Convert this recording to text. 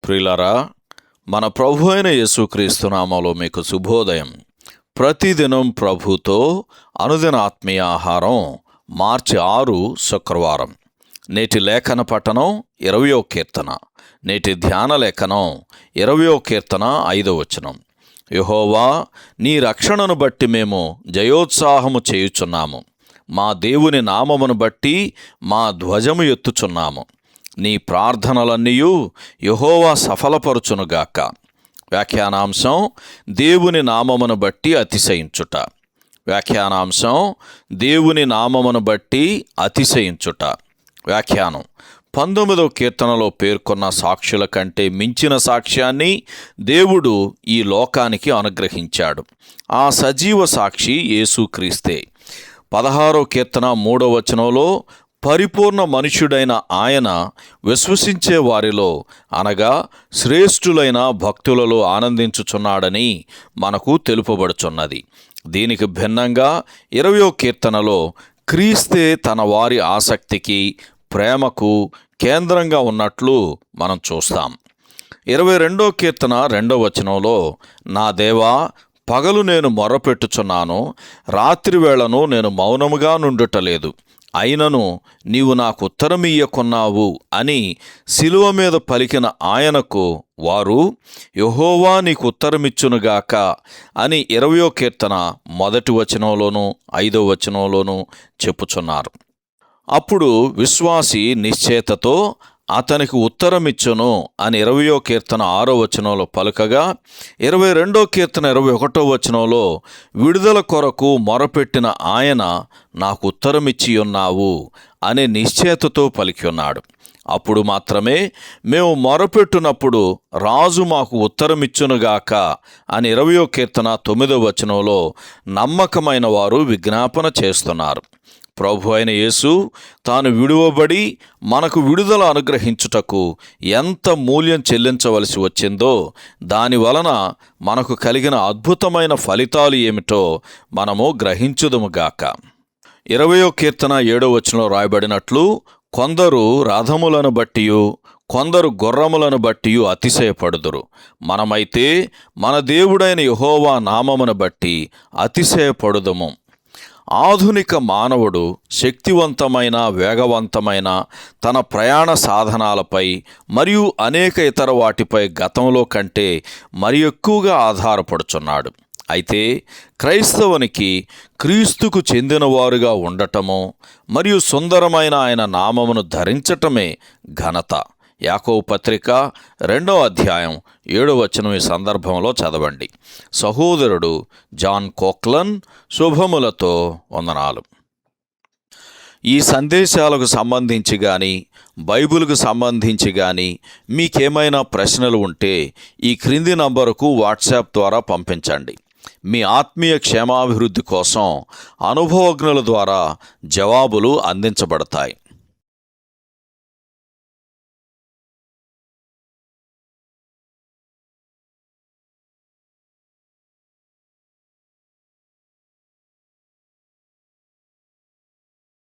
ప్రియులారా, మన ప్రభు అయిన యేసుక్రీస్తు నామములో మీకు శుభోదయం. ప్రతిదినం ప్రభుతో అనుదిన ఆత్మీయ ఆహారం. మార్చి 6 శుక్రవారం. నేటి లేఖన పఠనం 20వ కీర్తన. నేటి ధ్యాన లేఖనం 20వ కీర్తన 5వ వచనం. యెహోవా, నీ రక్షణను బట్టి మేము జయోత్సాహము చేయుచున్నాము. మా దేవుని నామమును బట్టి మా ధ్వజము ఎత్తుచున్నాము. నీ ప్రార్థనలన్నీయు యెహోవా సఫలపరుచునుగాక. వ్యాఖ్యానాంశం: దేవుని నామమును బట్టి అతిశయించుట. వ్యాఖ్యానాంశం: దేవుని నామమును బట్టి అతిశయించుట. వ్యాఖ్యానం: 19వ కీర్తనలో పేర్కొన్న సాక్షుల కంటే మించిన సాక్ష్యాన్ని దేవుడు ఈ లోకానికి అనుగ్రహించాడు. ఆ సజీవ సాక్షి యేసుక్రీస్తే. 16వ కీర్తన 3వ వచనంలో పరిపూర్ణ మనుష్యుడైన ఆయన విశ్వసించే వారిలో అనగా శ్రేష్ఠులైన భక్తులలో ఆనందించుచున్నాడని మనకు తెలుపబడుచున్నది. దీనికి భిన్నంగా 20వ కీర్తనలో క్రీస్తే తన వారి ఆసక్తికి, ప్రేమకు కేంద్రంగా ఉన్నట్లు మనం చూస్తాం. 22వ కీర్తన 2వ వచనంలో, నా దేవా, పగలు నేను మొర్రపెట్టుచున్నాను, రాత్రివేళను నేను మౌనముగా నుండుటలేదు, అయినను నీవు నాకు ఉత్తరమియ్యకున్నావు అని శిలువ మీద పలికిన ఆయనకు వారు యెహోవా నీకు ఉత్తరమిచ్చునుగాక అని 20వ కీర్తన 1వ వచనంలోనూ 5వ వచనంలోనూ చెప్పుచున్నారు. అప్పుడు విశ్వాసి నిశ్చయతతో అతనికి ఉత్తరమిచ్చును అని 20వ కీర్తన 6వ వచనంలో పలుకగా, 22వ కీర్తన 21వ వచనంలో విడుదల కొరకు మొరపెట్టిన ఆయన నాకు ఉత్తరమిచ్చి ఉన్నావు అనే నిశ్చయతతో పలికి ఉన్నాడు. అప్పుడు మాత్రమే మేము మొరపెట్టునప్పుడు రాజు మాకు ఉత్తరమిచ్చునుగాక అని 20వ కీర్తన 9వ వచనంలో నమ్మకమైన వారు విజ్ఞాపన చేస్తున్నారు. ప్రభు అయిన యేసు తాను విడువబడి మనకు విడుదల అనుగ్రహించుటకు ఎంత మూల్యం చెల్లించవలసి వచ్చిందో, దాని వలన మనకు కలిగిన అద్భుతమైన ఫలితాలు ఏమిటో మనము గ్రహించుదుముగాక. 20వ కీర్తన 7వ వచనంలో రాయబడినట్లు, కొందరు రథములను బట్టియు కొందరు గుర్రములను బట్టియు అతిశయపడుదురు. మనమైతే మన దేవుడైన యెహోవా నామమును బట్టి అతిశయపడుదుము. ఆధునిక మానవుడు శక్తివంతమైన, వేగవంతమైన తన ప్రయాణ సాధనాలపై మరియు అనేక ఇతర వాటిపై గతంలో కంటే మరి ఎక్కువగా ఆధారపడుచున్నాడు. అయితే క్రైస్తవునికి క్రీస్తుకు చెందినవారుగా ఉండటము మరియు సుందరమైన ఆయన నామమును ధరించటమే ఘనత. యాకోబు పత్రిక 2వ అధ్యాయం 7వ వచనం ఈ సందర్భంలో చదవండి. సహోదరుడు జాన్ కోక్లన్ శుభములతో వందనాలు. ఈ సందేశాలకు సంబంధించి కానీ, బైబిల్కు సంబంధించి కానీ మీకేమైనా ప్రశ్నలు ఉంటే ఈ క్రింది నంబరుకు వాట్సాప్ ద్వారా పంపించండి. మీ ఆత్మీయ క్షేమాభివృద్ధి కోసం అనుభవజ్ఞుల ద్వారా జవాబులు అందించబడతాయి.